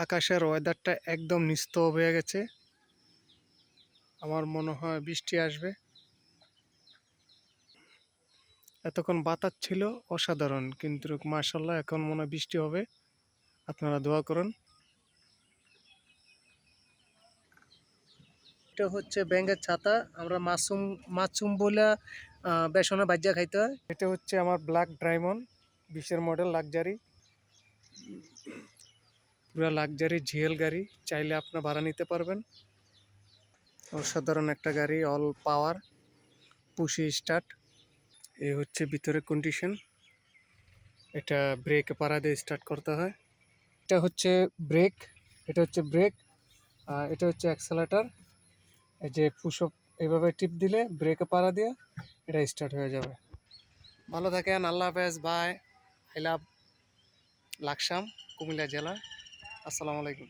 আকাশের ওয়েদারটা একদম নিস্তব হয়ে গেছে। আমার মনে হয় বৃষ্টি আসবে। এতক্ষণ বাতাস ছিল অসাধারণ, কিন্তু মাশাআল্লাহ এখন মনে হয় বৃষ্টি হবে। আপনারা দোয়া করুন। এটা হচ্ছে ব্যাঙের ছাতা। আমরা মাছুম মাছুম বলে বেসনে ভাজ্যা খাইতে হয়। এটা হচ্ছে আমার ব্ল্যাক ডায়মন্ড 20-এর মডেল লাক্সারি, পুরো লাক্সারি জিএল গাড়ি। চাইলে আপনার ভাড়া নিতে পারবেন। অসাধারণ একটা গাড়ি, অল পাওয়ার, পুশি স্টার্ট। এই হচ্ছে ভিতরের কন্ডিশন। এটা ব্রেক পাড়া দিয়ে স্টার্ট করতে হয়। এটা হচ্ছে ব্রেক, এটা হচ্ছে ব্রেক, আর এটা হচ্ছে অ্যাক্সেলেটর। এই যে পুশঅপ এইভাবে টিপ দিলে ব্রেকে পাড়া দিয়ে এটা স্টার্ট হয়ে যাবে। ভালো থাকেন, আল্লাহ হাফেজ, bye. I love Laksam, Comilla জেলা। আসসালামু আলাইকুম।